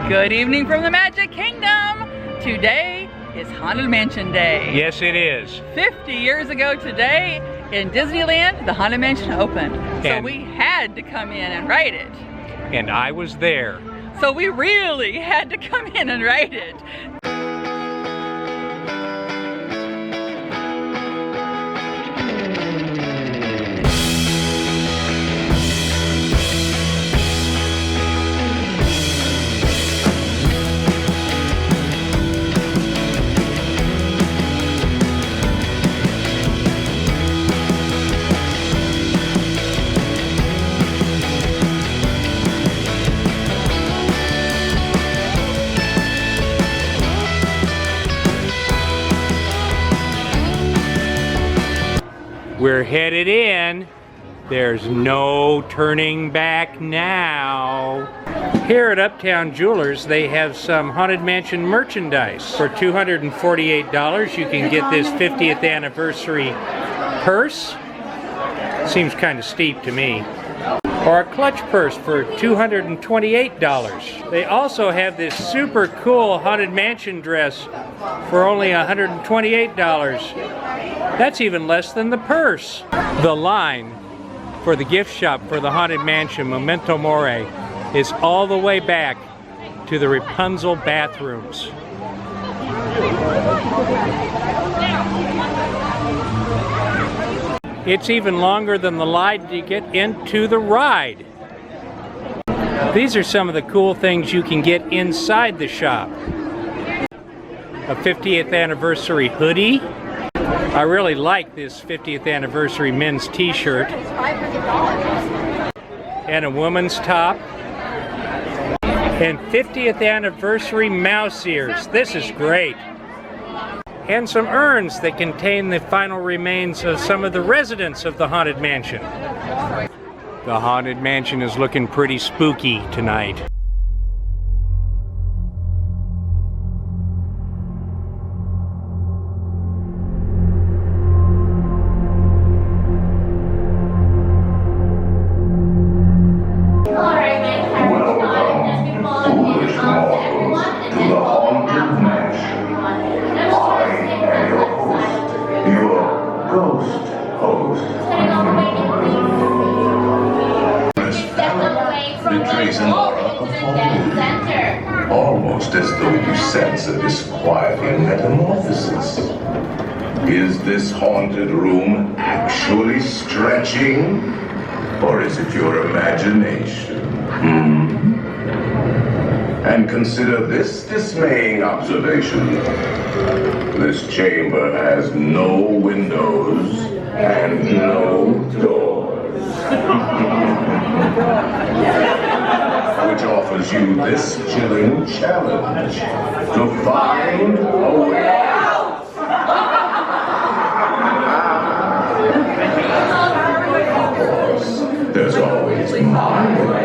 Good evening from the Magic Kingdom. Today is Haunted Mansion Day. Yes, it is. 50 years ago today in Disneyland, the Haunted Mansion opened. So we had to come in and ride it. And I was there. So we really had to come in and ride it. We're headed in. There's no turning back now. Here at Uptown Jewelers, they have some Haunted Mansion merchandise. For $248, you can get this 50th anniversary purse. Seems kind of steep to me. Or a clutch purse for $228. They also have this super cool Haunted Mansion dress for only $128. That's even less than the purse. The line for the gift shop for the Haunted Mansion, Memento Mori, is all the way back to the Rapunzel bathrooms. It's even longer than the line to get into the ride. These are some of the cool things you can get inside the shop. A 50th anniversary hoodie. I really like this 50th anniversary men's t-shirt. And a woman's top. And 50th anniversary mouse ears. This is great. And some urns that contain the final remains of some of the residents of the Haunted Mansion. The Haunted Mansion is looking pretty spooky tonight. Almost as though you sense a disquieting metamorphosis. Is this haunted room actually stretching? Or is it your imagination? And consider this dismaying observation. This chamber has no windows and no doors. Which offers you this chilling challenge to find a way out. Of course, there's always my way.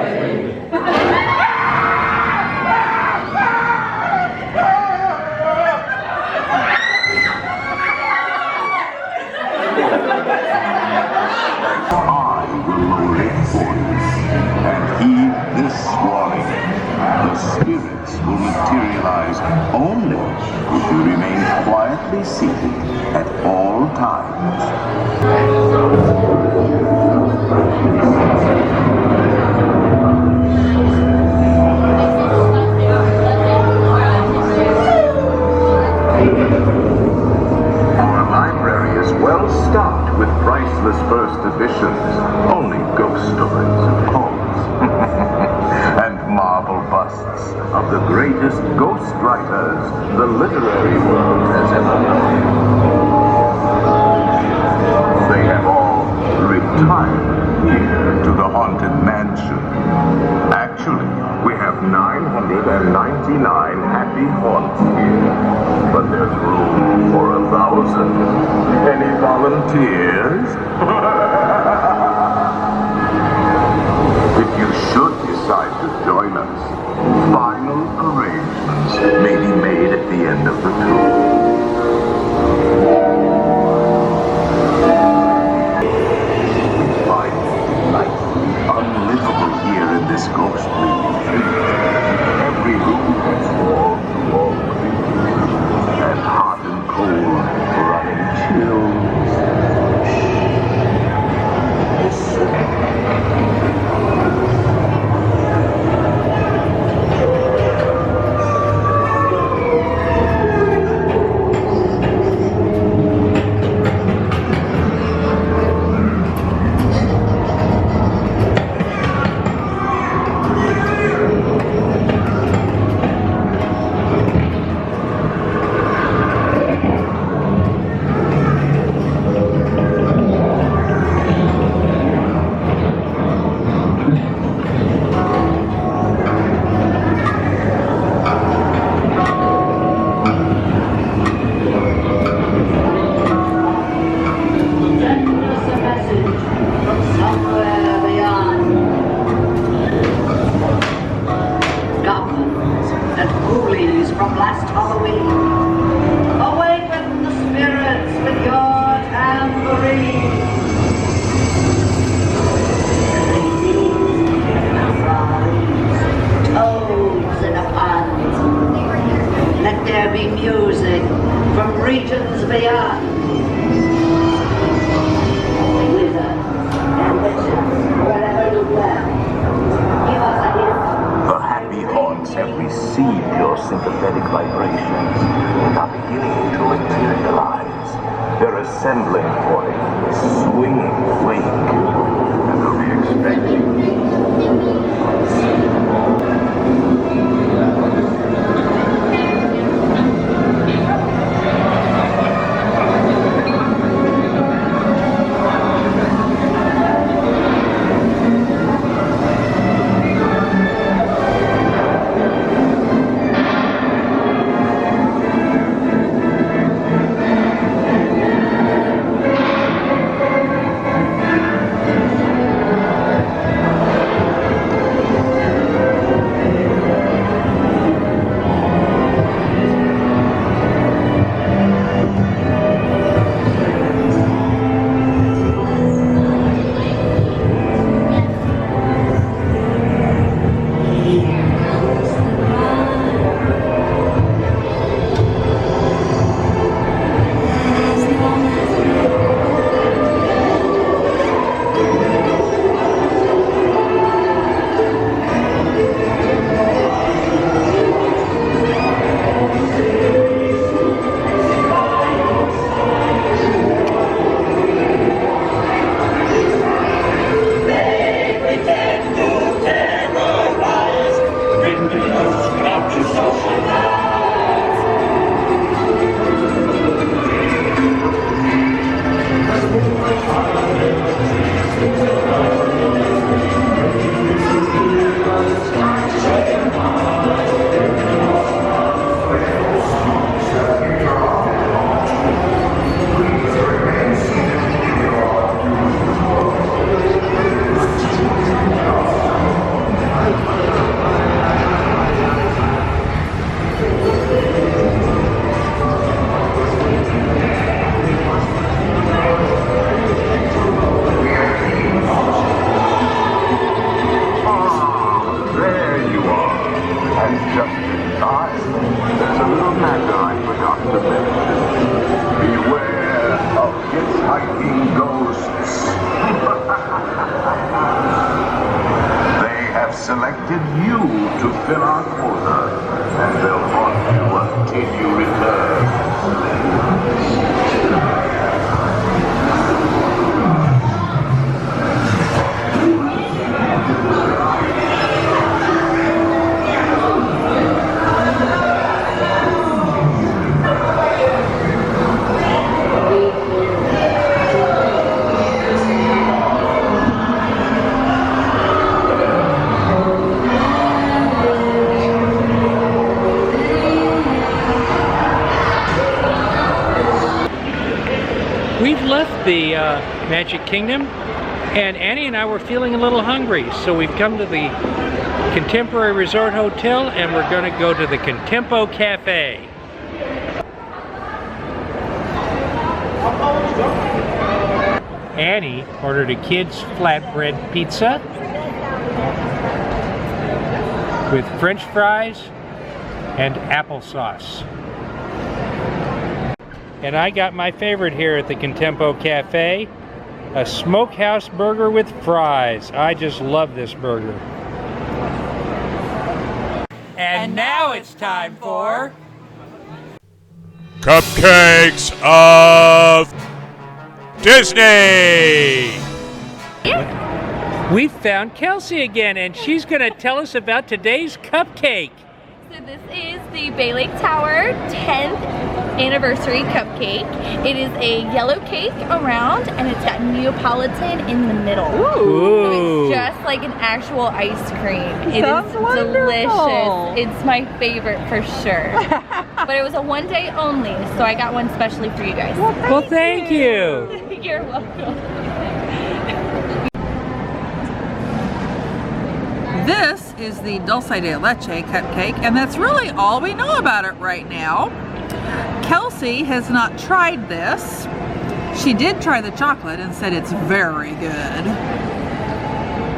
I will lower it for you, and heed this warning. The spirits will materialize only if you remain quietly seated at all times. Our library is well stocked with priceless first editions, only ghost stories, of course, and marble busts of the greatest ghost writers the literary world has ever known. They have all retired here to the Haunted Mansion. Actually, we have 999 happy haunts here, but there's room for 1,000. Any volunteers? If you should decide to join us, final arrangements may be made at the end of the tour. We find life unlivable here in this ghostly retreat. Every room from last Halloween. Awaken the spirits with your tambourine. Toads in a pond. Let there be music from regions beyond. Wizards and witches, wherever you dwell, give us a hint. The happy haunts have received your sympathetic vibrations and are beginning to materialize. They're assembling for a swinging wake, and they'll be expecting you. Selected you to fill our quota, and they'll haunt you until you return. We've left the Magic Kingdom, and Annie and I were feeling a little hungry, so we've come to the Contemporary Resort Hotel, and we're going to go to the Contempo Cafe. Annie ordered a kid's flatbread pizza with French fries and applesauce. And I got my favorite here at the Contempo Cafe, a smokehouse burger with fries. I just love this burger. And now it's time for Cupcakes of Disney! We found Kelsey again, and she's going to tell us about today's cupcake. So this is the Bay Lake Tower 10th anniversary cupcake. It is a yellow cake around, and it's got Neapolitan in the middle. Ooh. So it's just like an actual ice cream. It Sounds is wonderful. delicious. It's my favorite for sure. But it was a one day only, so I got one especially for you guys. Well, thank you. You're welcome. This is the dulce de leche cupcake, and that's really all we know about it right now. Kelsey has not tried this. She did try the chocolate and said it's very good.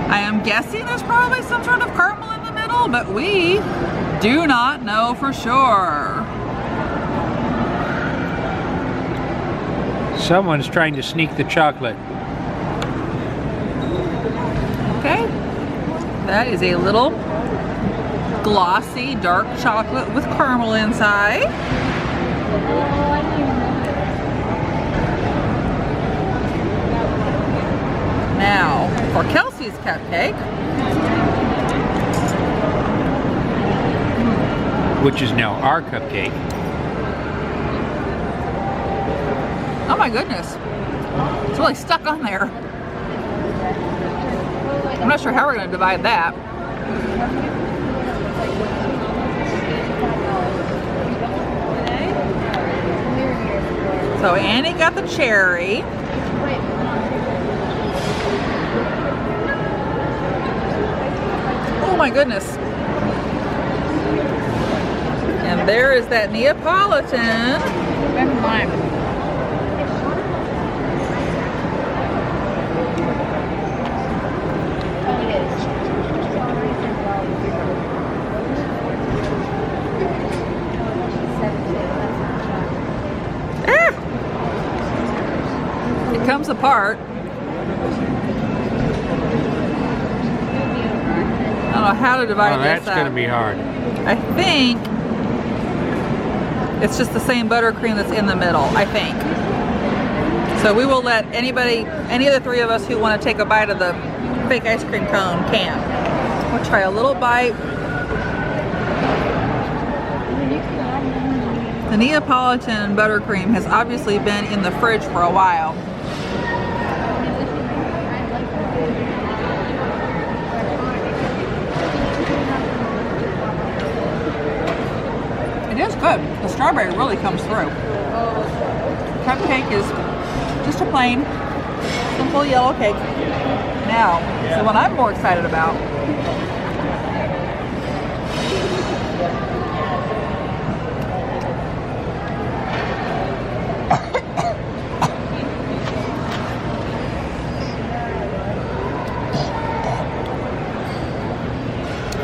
I am guessing there's probably some sort of caramel in the middle, but we do not know for sure. Someone's trying to sneak the chocolate. Okay, that is a little glossy dark chocolate with caramel inside. Now, for Kelsey's cupcake, which is now our cupcake. oh my goodness, it's really stuck on there. I'm not sure how we're going to divide that. So Annie got the cherry. Oh my goodness. And there is that Neapolitan. Never mind. It comes apart. I don't know how to divide this up. That's going to be hard. I think it's just the same buttercream that's in the middle, I think. So we will let anybody, any of the three of us who want to take a bite of the fake ice cream cone can. We'll try a little bite. The Neapolitan buttercream has obviously been in the fridge for a while. It is good. The strawberry really comes through. Cupcake is just a plain, simple yellow cake. Now, the one I'm more excited about.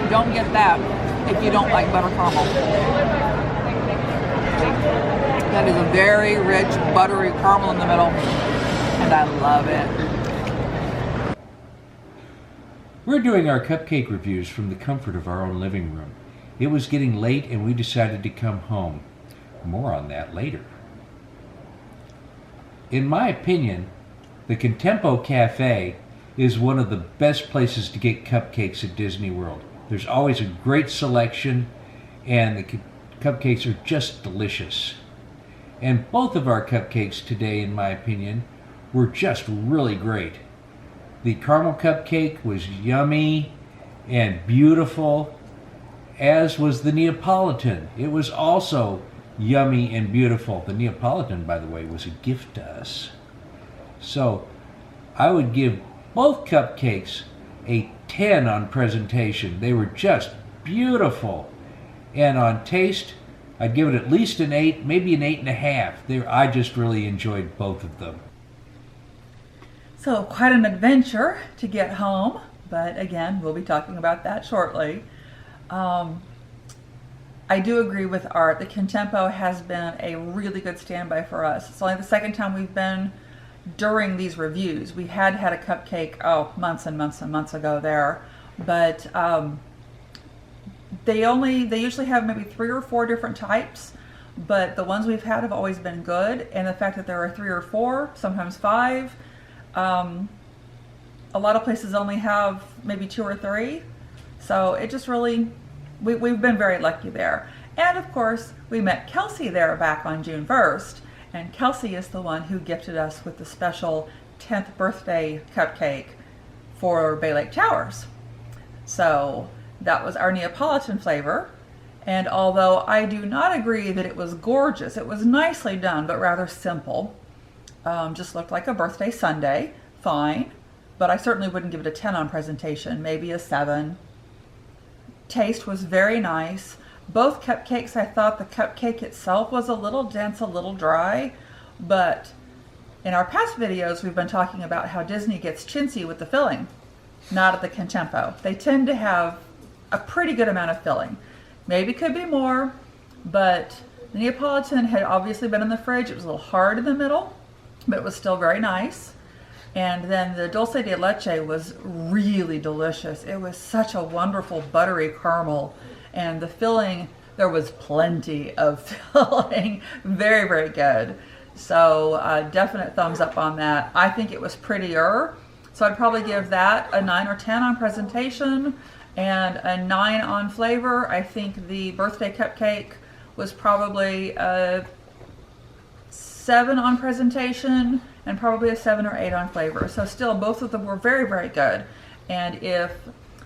You don't get that if you don't like butter caramel. That is a very rich, buttery caramel in the middle, and I love it. We're doing our cupcake reviews from the comfort of our own living room. It was getting late and we decided to come home. More on that later. In my opinion, the Contempo Cafe is one of the best places to get cupcakes at Disney World. There's always a great selection and the cupcakes are just delicious. And both of our cupcakes today, in my opinion, were just really great. The caramel cupcake was yummy and beautiful, as was the Neapolitan. It was also yummy and beautiful. The Neapolitan, by the way, was a gift to us. So I would give both cupcakes a 10 on presentation. They were just beautiful. And on taste, I'd give it at least an 8, maybe an 8.5. I just really enjoyed both of them. So quite an adventure to get home, but again, we'll be talking about that shortly. I do agree with Art. The Contempo has been a really good standby for us. It's only the second time we've been during these reviews. We had a cupcake, months and months and months ago there, but they usually have maybe 3 or 4 different types, but the ones we've had have always been good. And the fact that there are 3 or 4, sometimes 5, a lot of places only have maybe 2 or 3. So it just really, we've been very lucky there. And of course, we met Kelsey there back on June 1st. And Kelsey is the one who gifted us with the special 10th birthday cupcake for Bay Lake Towers. So that was our Neapolitan flavor. And although I do not agree that it was gorgeous, it was nicely done, but rather simple. Just looked like a birthday sundae, fine. But I certainly wouldn't give it a 10 on presentation, maybe a 7. taste was very nice. Both cupcakes, I thought the cupcake itself was a little dense, a little dry, but in our past videos, we've been talking about how Disney gets chintzy with the filling, not at the Contempo. They tend to have a pretty good amount of filling. Maybe could be more, but the Neapolitan had obviously been in the fridge. It was a little hard in the middle, but it was still very nice. And then the dulce de leche was really delicious. It was such a wonderful buttery caramel. And the filling, there was plenty of filling. Very, very good. So definite thumbs up on that. I think it was prettier. So I'd probably give that a 9 or 10 on presentation and a 9 on flavor. I think the birthday cupcake was probably a 7 on presentation and probably a 7 or 8 on flavor. So still, both of them were very, very good. And if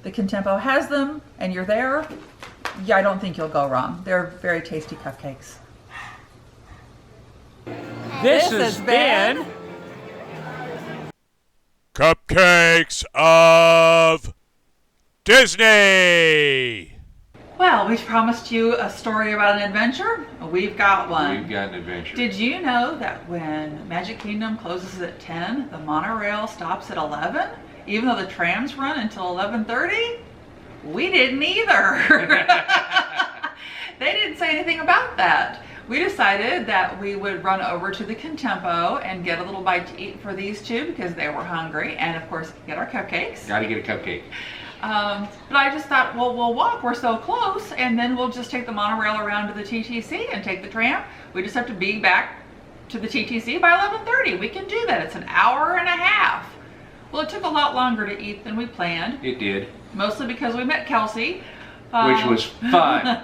the Contempo has them and you're there, yeah, I don't think you'll go wrong. They're very tasty cupcakes. This has been Cupcakes of Disney. Well, we promised you a story about an adventure. We've got one. We've got an adventure. Did you know that when Magic Kingdom closes at 10, the monorail stops at 11? Even though the trams run until 11:30? We didn't either. They didn't say anything about that. We decided that we would run over to the Contempo and get a little bite to eat for these two because they were hungry, and of course get our cupcakes. Gotta get a cupcake. But I just thought, well, we'll walk, we're so close, and then we'll just take the monorail around to the TTC and take the tram. We just have to be back to the TTC by 11:30. We can do that. It's an hour and a half. Well, it took a lot longer to eat than we planned. It did. Mostly because we met Kelsey. Which was fun.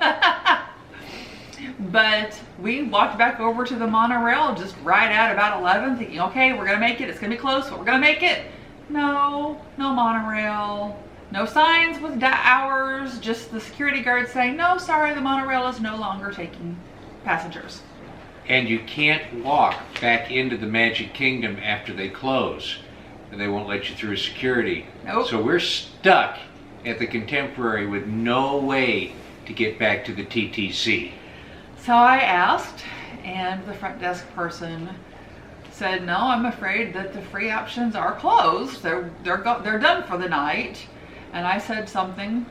But we walked back over to the monorail just right at about 11, thinking, okay, we're gonna make it. It's gonna be close, but we're gonna make it. No monorail. No signs with hours, just the security guard saying, no, sorry, the monorail is no longer taking passengers. And you can't walk back into the Magic Kingdom after they close. And they won't let you through security. Nope. So we're stuck at the Contemporary with no way to get back to the TTC. So I asked, and the front desk person said, no, I'm afraid that the free options are closed. They're done for the night. And I said something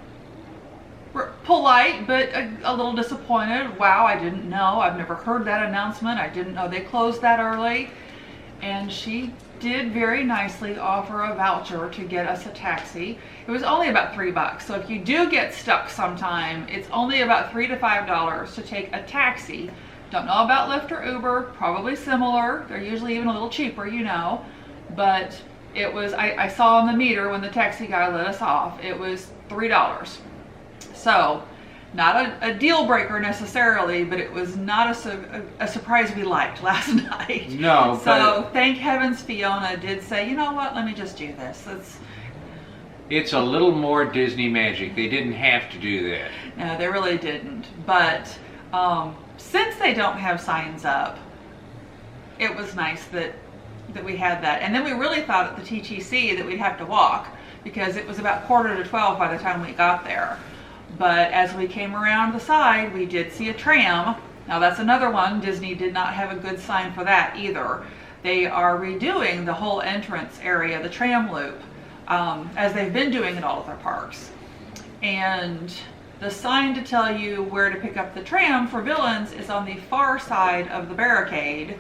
polite, but a little disappointed. Wow, I didn't know. I've never heard that announcement. I didn't know they closed that early. And she did very nicely offer a voucher to get us a taxi. It was only about $3. So if you do get stuck sometime, it's only about $3 to $5 to take a taxi. Don't know about Lyft or Uber, probably similar. They're usually even a little cheaper, you know. But it was, I saw on the meter when the taxi guy let us off, it was $3. So, not a deal breaker necessarily, but it was not a surprise we liked last night. No, so thank heavens Fiona did say, you know what, let me just do this. It's a little more Disney magic. They didn't have to do that. No, they really didn't. But since they don't have signs up, it was nice that we had that. And then we really thought at the TTC that we'd have to walk because it was about 11:45 by the time we got there. But as we came around the side, we did see a tram. Now that's another one. Disney did not have a good sign for that either. They are redoing the whole entrance area, the tram loop, as they've been doing at all of their parks. And the sign to tell you where to pick up the tram for Villains is on the far side of the barricade,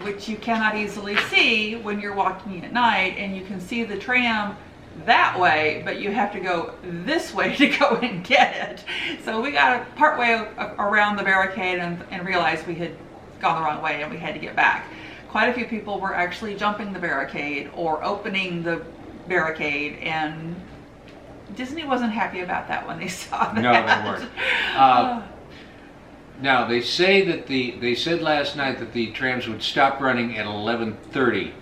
which you cannot easily see when you're walking at night, and you can see the tram that way, but you have to go this way to go and get it. So we got part way around the barricade and realized we had gone the wrong way and we had to get back. Quite a few people were actually jumping the barricade or opening the barricade, and Disney wasn't happy about that when they saw that. No, they weren't. Now they say that they said last night that the trams would stop running at 11:30.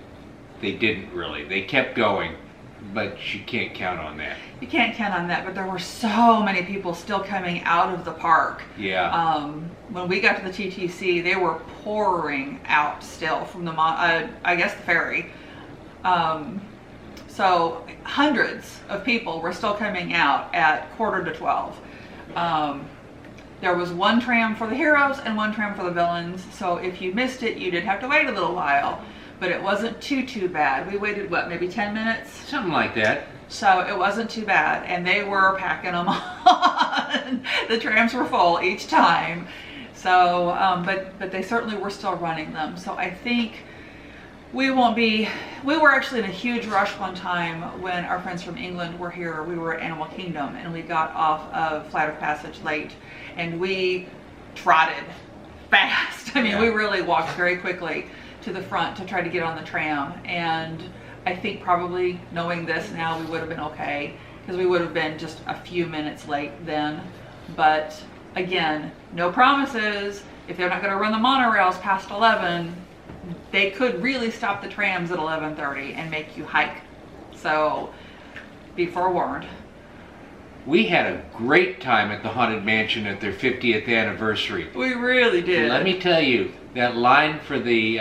They didn't really. They kept going, but you can't count on that. You can't count on that, but there were so many people still coming out of the park. Yeah. When we got to the TTC, they were pouring out still from the I guess the ferry. So hundreds of people were still coming out at 11:45. There was one tram for the heroes and one tram for the villains. So if you missed it, you did have to wait a little while, but it wasn't too bad. We waited, what, maybe 10 minutes? Something like that. So it wasn't too bad, and they were packing them on. The trams were full each time. So, but they certainly were still running them. So I think we were actually in a huge rush one time when our friends from England were here. We were at Animal Kingdom, and we got off of Flight of Passage late, and we trotted fast. I mean, we really walked very quickly to the front to try to get on the tram, and I think probably knowing this now, we would have been okay, because we would have been just a few minutes late then. But again, no promises. If they're not going to run the monorails past 11, they could really stop the trams at 11:30 and make you hike. So be forewarned. We had a great time at the Haunted Mansion at their 50th anniversary. We really did. Let me tell you, that line for the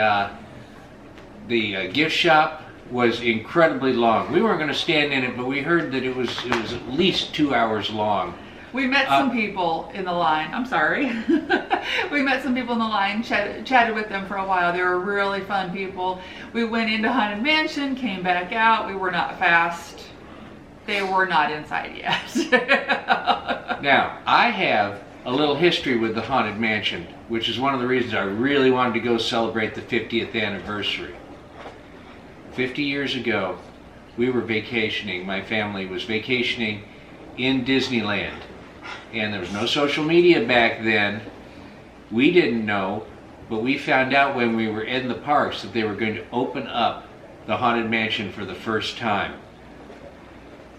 gift shop was incredibly long. We weren't going to stand in it, but we heard that it was at least 2 hours long. We met some people in the line. I'm sorry. We met some people in the line, chatted with them for a while. They were really fun people. We went into Haunted Mansion, came back out. We were not fast. They were not inside yet. Now, I have a little history with the Haunted Mansion, which is one of the reasons I really wanted to go celebrate the 50th anniversary. 50 years ago, we were vacationing. My family was vacationing in Disneyland. And there was no social media back then. We didn't know, but we found out when we were in the parks that they were going to open up the Haunted Mansion for the first time.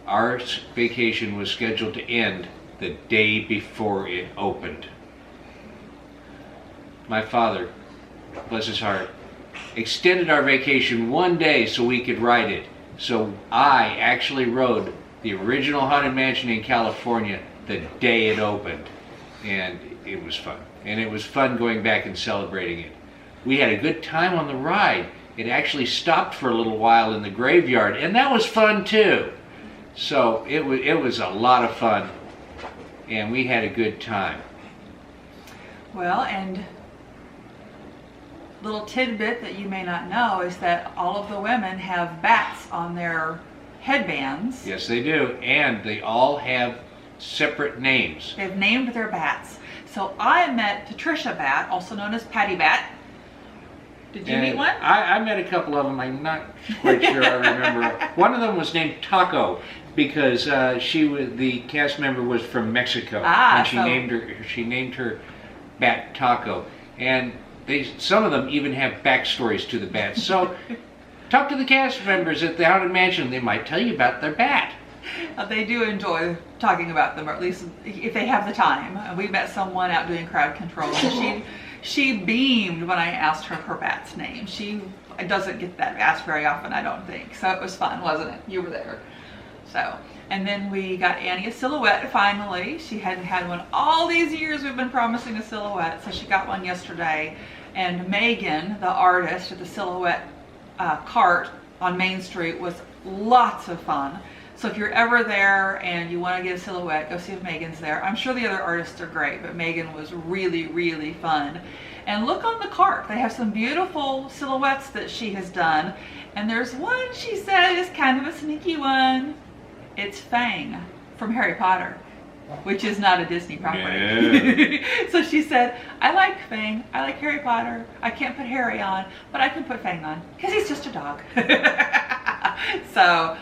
Our vacation was scheduled to end the day before it opened. My father, bless his heart, extended our vacation one day so we could ride it. So I actually rode the original Haunted Mansion in California the day it opened, and it was fun. And it was fun going back and celebrating it. We had a good time on the ride. It actually stopped for a little while in the graveyard, and that was fun too. So it was a lot of fun, and we had a good time. Well, and little tidbit that you may not know is that all of the women have bats on their headbands. Yes, they do, and they all have separate names. They've named their bats. So I met Patricia Bat, also known as Patty Bat. Did you meet one? I met a couple of them. I'm not quite sure I remember. One of them was named Taco because the cast member was from Mexico, and she named her bat Taco. And some of them even have backstories to the bats. So talk to the cast members at the Haunted Mansion. They might tell you about their bat. They do enjoy talking about them, or at least if they have the time. We met someone out doing crowd control, and she beamed when I asked her her bat's name. She doesn't get that asked very often, I don't think. So it was fun, wasn't it? You were there. So, and then we got Annie a silhouette finally. She hadn't had one all these years. We've been promising a silhouette, so she got one yesterday. And Megan, the artist at the silhouette cart on Main Street, was lots of fun. So if you're ever there and you want to get a silhouette, go see if Megan's there. I'm sure the other artists are great, but Megan was really, really fun. And look on the cart. They have some beautiful silhouettes that she has done. And there's one she said is kind of a sneaky one. It's Fang from Harry Potter, which is not a Disney property. No. So she said, I like Fang, I like Harry Potter. I can't put Harry on, but I can put Fang on because he's just a dog. So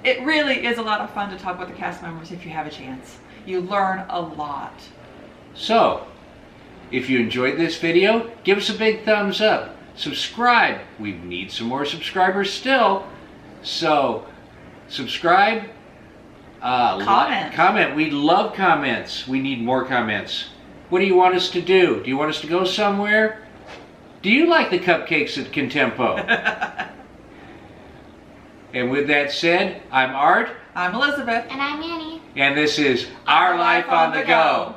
it really is a lot of fun to talk with the cast members if you have a chance. You learn a lot. So, if you enjoyed this video, give us a big thumbs up. Subscribe. We need some more subscribers still. So, subscribe. Comment. Comment. We love comments. We need more comments. What do you want us to do? Do you want us to go somewhere? Do you like the cupcakes at Contempo? And with that said, I'm Art. I'm Elizabeth. And I'm Annie. And this is Our Life on the Go.